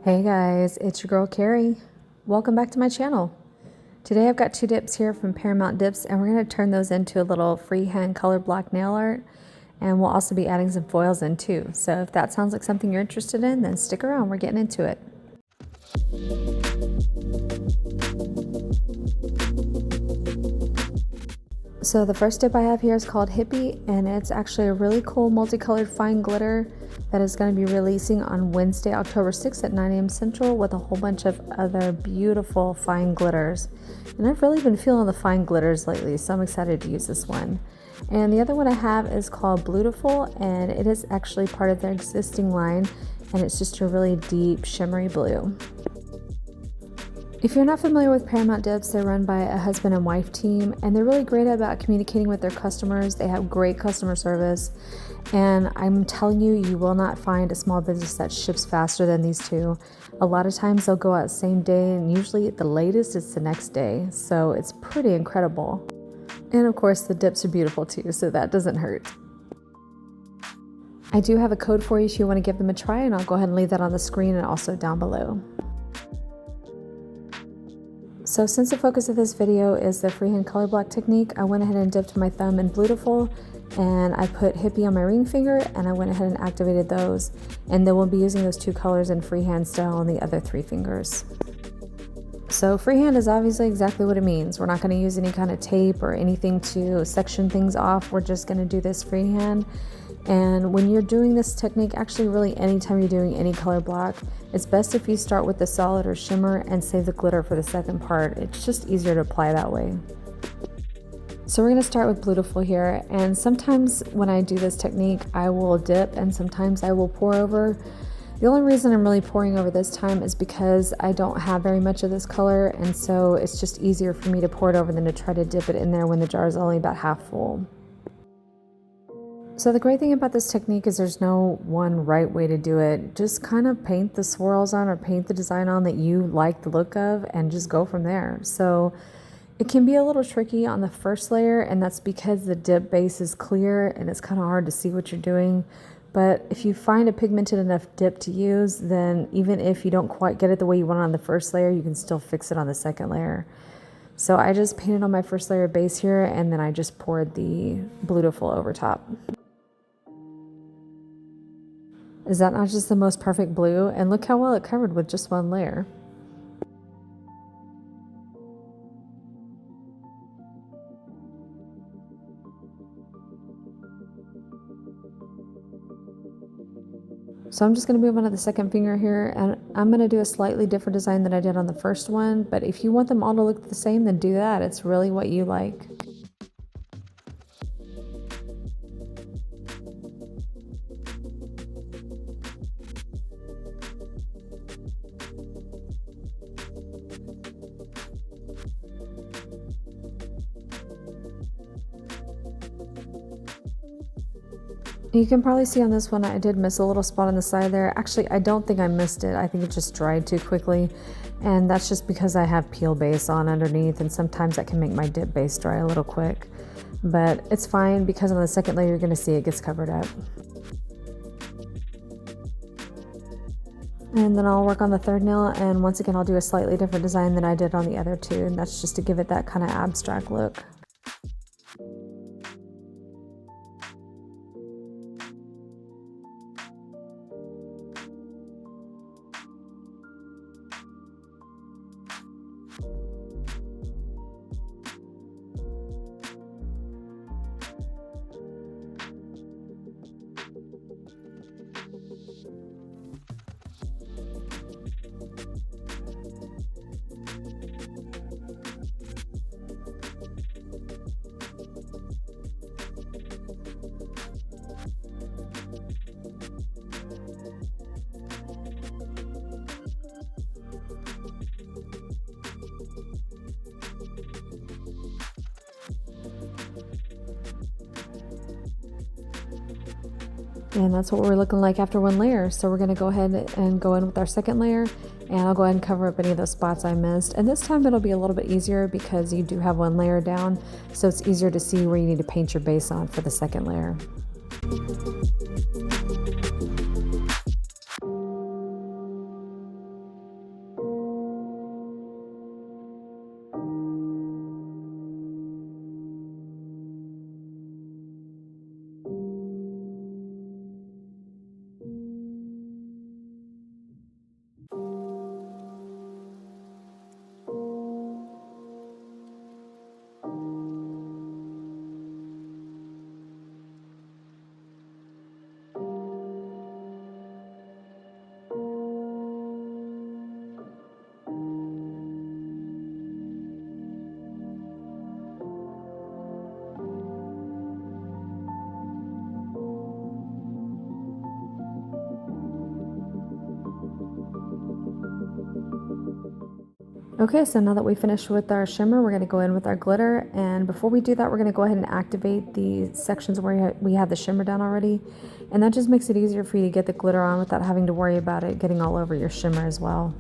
Hey guys, it's your girl Carrie. Welcome back to my channel. Today I've got two dips here from Paramount Dips and we're going to turn those into a little freehand color block nail art, and we'll also be adding some foils in too. So if that sounds like something you're interested in, then stick around, we're getting into it. So the first dip I have here is called Hippie, and it's actually a really cool multicolored fine glitter that is going to be releasing on Wednesday, October 6th at 9 a.m. Central with a whole bunch of other beautiful fine glitters. And I've really been feeling the fine glitters lately, so I'm excited to use this one. And the other one I have is called Bluetiful, and it is actually part of their existing line, and it's just a really deep shimmery blue. If you're not familiar with Paramount Dips, they're run by a husband and wife team, and they're really great about communicating with their customers. They have great customer service, and I'm telling you, you will not find a small business that ships faster than these two. A lot of times they'll go out the same day, and usually at the latest it's the next day, so it's pretty incredible. And of course the dips are beautiful too, so that doesn't hurt. I do have a code for you if you want to give them a try, and I'll go ahead and leave that on the screen and also down below. So since the focus of this video is the freehand color block technique, I went ahead and dipped my thumb in Bluetiful, and I put Hippie on my ring finger, and I went ahead and activated those, and then we'll be using those two colors in freehand style on the other three fingers. So freehand is obviously exactly what it means. We're not going to use any kind of tape or anything to section things off. We're just going to do this freehand. And when you're doing this technique, actually really anytime you're doing any color block, it's best if you start with the solid or shimmer and save the glitter for the second part. It's just easier to apply that way. So we're going to start with Bluetiful here, and sometimes when I do this technique I will dip and sometimes I will pour over. The only reason I'm really pouring over this time is because I don't have very much of this color, and so it's just easier for me to pour it over than to try to dip it in there when the jar is only about half full. So the great thing about this technique is there's no one right way to do it. Just kind of paint the swirls on or paint the design on that you like the look of and just go from there. So it can be a little tricky on the first layer, and that's because the dip base is clear and it's kind of hard to see what you're doing. But if you find a pigmented enough dip to use, then even if you don't quite get it the way you want on the first layer, you can still fix it on the second layer. So I just painted on my first layer base here, and then I just poured the Bluetiful over top. Is that not just the most perfect blue? And look how well it covered with just one layer. So I'm just going to move on to the second finger here, and I'm going to do a slightly different design than I did on the first one, but if you want them all to look the same, then do that. It's really what you like. You can probably see on this one I did miss a little spot on the side there. Actually, I don't think I missed it. I think it just dried too quickly, and that's just because I have peel base on underneath, and sometimes that can make my dip base dry a little quick. But it's fine because on the second layer you're going to see it gets covered up. And then I'll work on the third nail, and once again I'll do a slightly different design than I did on the other two, and that's just to give it that kind of abstract look. And that's what we're looking like after one layer. So we're going to go ahead and go in with our second layer, and I'll go ahead and cover up any of those spots I missed. And this time it'll be a little bit easier because you do have one layer down, so it's easier to see where you need to paint your base on for the second layer. Okay, so now that we finished with our shimmer, we're going to go in with our glitter, and before we do that, we're going to go ahead and activate the sections where we have the shimmer down already, and that just makes it easier for you to get the glitter on without having to worry about it getting all over your shimmer as well.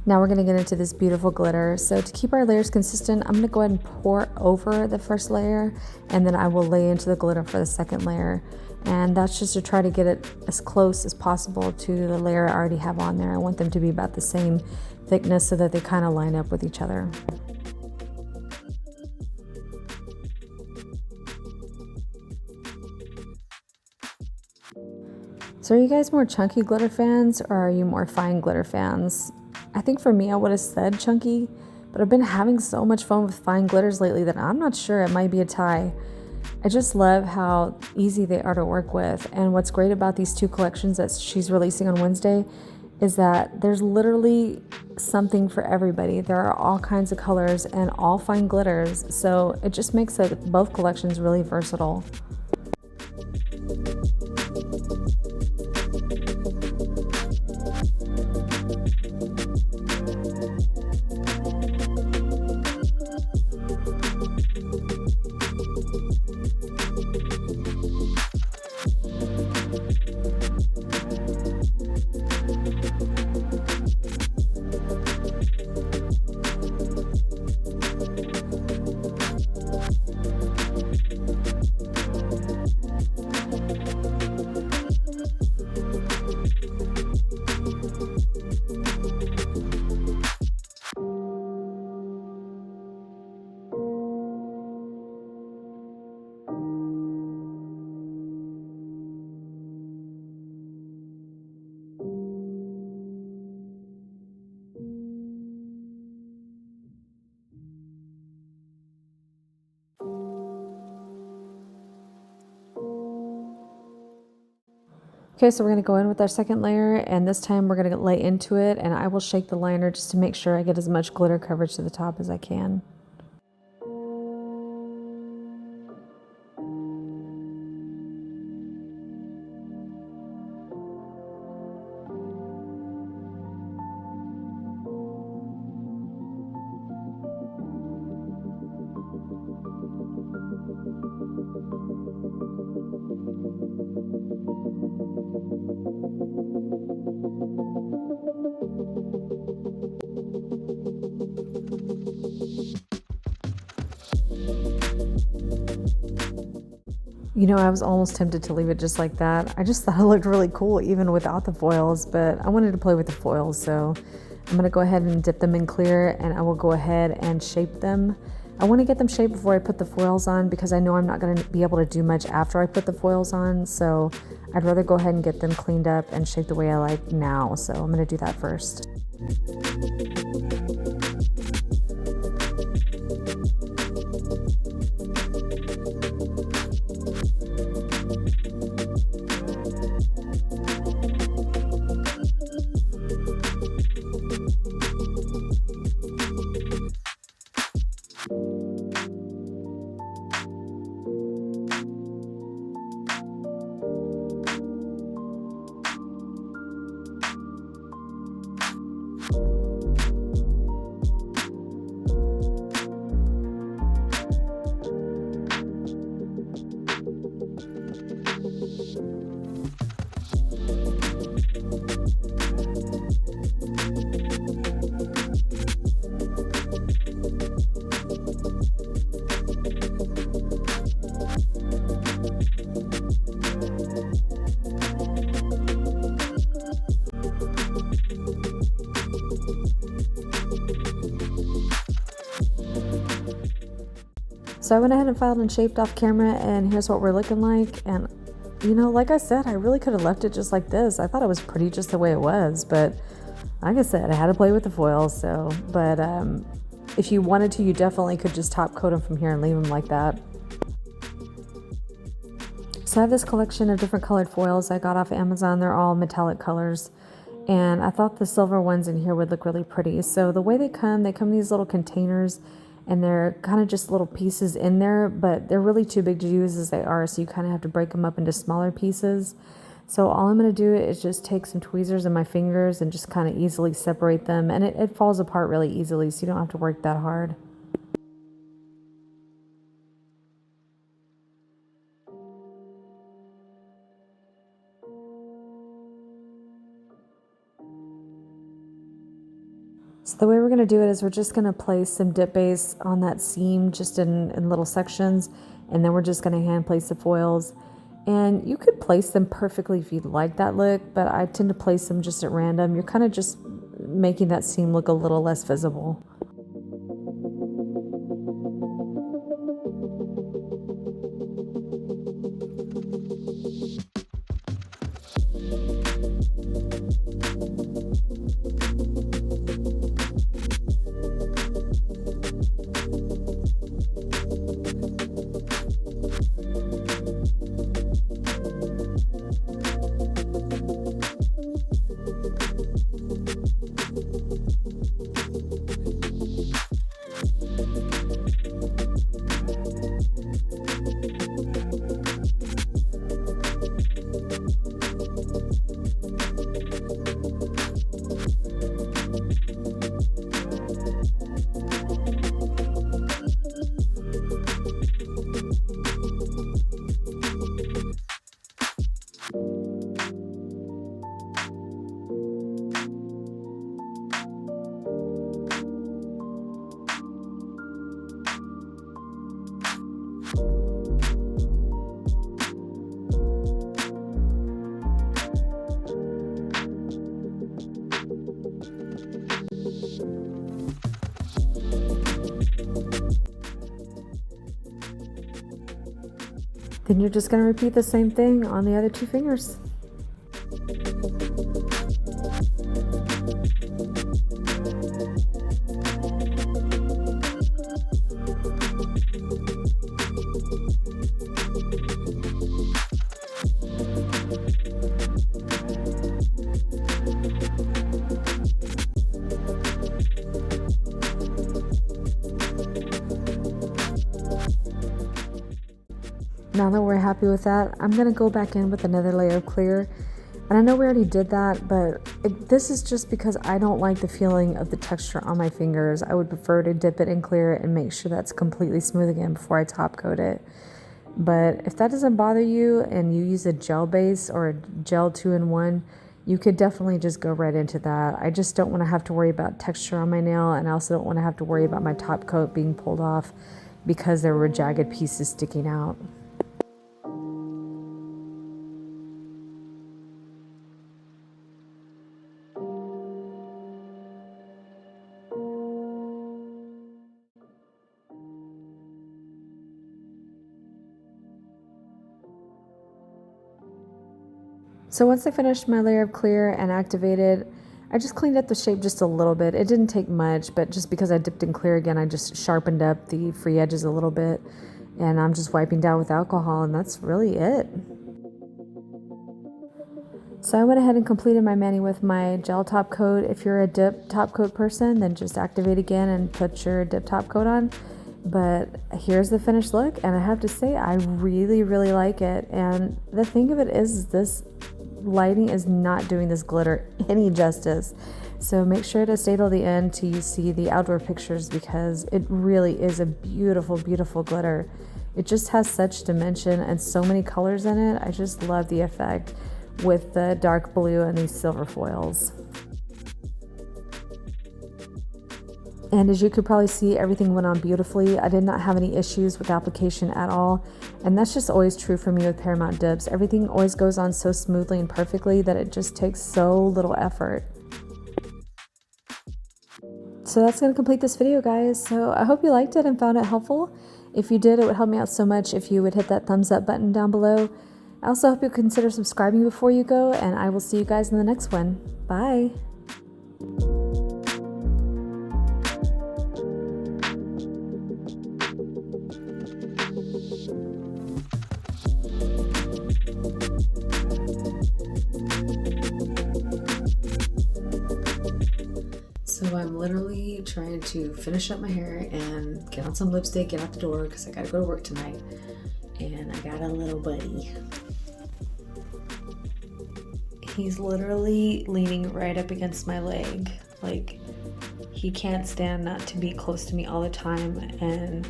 Now we're going to get into this beautiful glitter. So to keep our layers consistent, I'm going to go ahead and pour over the first layer, and then I will lay into the glitter for the second layer. And that's just to try to get it as close as possible to the layer I already have on there. I want them to be about the same thickness so that they kind of line up with each other. So are you guys more chunky glitter fans, or are you more fine glitter fans? I think for me, I would have said chunky, but I've been having so much fun with fine glitters lately that I'm not sure, it might be a tie. I just love how easy they are to work with, and what's great about these two collections that she's releasing on Wednesday is that there's literally something for everybody. There are all kinds of colors and all fine glitters, so it just makes both collections really versatile. Okay, so we're going to go in with our second layer, and this time we're going to lay into it, and I will shake the liner just to make sure I get as much glitter coverage to the top as I can. You know, I was almost tempted to leave it just like that. I just thought it looked really cool even without the foils, but I wanted to play with the foils, so I'm going to go ahead and dip them in clear, and I will go ahead and shape them. I want to get them shaped before I put the foils on because I know I'm not going to be able to do much after I put the foils on, so I'd rather go ahead and get them cleaned up and shaped the way I like now, so I'm going to do that first. So I went ahead and filed and shaped off camera, and here's what we're looking like. And you know, like I said, I really could have left it just like this. I thought it was pretty just the way it was, but like I said, I had to play with the foils. So, but if you wanted to, you definitely could just top coat them from here and leave them like that. So I have this collection of different colored foils I got off Amazon. They're all metallic colors, And I thought the silver ones in here would look really pretty. So the way they come in these little containers, and they're kind of just little pieces in there, but they're really too big to use as they are, so you kind of have to break them up into smaller pieces. So all I'm going to do is just take some tweezers in my fingers and just kind of easily separate them, and it falls apart really easily, so you don't have to work that hard. So the way we're going to do it is we're just going to place some dip base on that seam just in little sections, and then we're just going to hand place the foils. And you could place them perfectly if you'd like that look, but I tend to place them just at random. You're kind of just making that seam look a little less visible. Then you're just going to repeat the same thing on the other two fingers. Now that we're happy with that, I'm going to go back in with another layer of clear. And I know we already did that, but this is just because I don't like the feeling of the texture on my fingers. I would prefer to dip it in clear and make sure that's completely smooth again before I top coat it. But if that doesn't bother you and you use a gel base or a gel 2-in-1, you could definitely just go right into that. I just don't want to have to worry about texture on my nail, and I also don't want to have to worry about my top coat being pulled off because there were jagged pieces sticking out. So once I finished my layer of clear and activated, I just cleaned up the shape just a little bit. It didn't take much, but just because I dipped in clear again, I just sharpened up the free edges a little bit, and I'm just wiping down with alcohol, and that's really it. So I went ahead and completed my mani with my gel top coat. If you're a dip top coat person, then just activate again and put your dip top coat on. But here's the finished look, and I have to say I really like it. And the thing of it is this lighting is not doing this glitter any justice, so make sure to stay till the end till you see the outdoor pictures, because it really is a beautiful glitter. It just has such dimension and so many colors in it. I just love the effect with the dark blue and these silver foils. And as you could probably see, everything went on beautifully. I did not have any issues with application at all. And that's just always true for me with Paramount Dips. Everything always goes on so smoothly and perfectly that it just takes so little effort. So that's going to complete this video, guys. So I hope you liked it and found it helpful. If you did, it would help me out so much if you would hit that thumbs up button down below. I also hope you consider subscribing before you go, and I will see you guys in the next one. Bye. I'm literally trying to finish up my hair and get on some lipstick, get out the door because I gotta go to work tonight. And I got a little buddy. He's literally leaning right up against my leg. Like, he can't stand not to be close to me all the time, and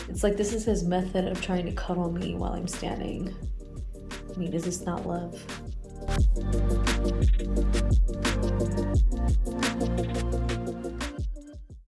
it's like this is his method of trying to cuddle me while I'm standing. I mean, is this not love?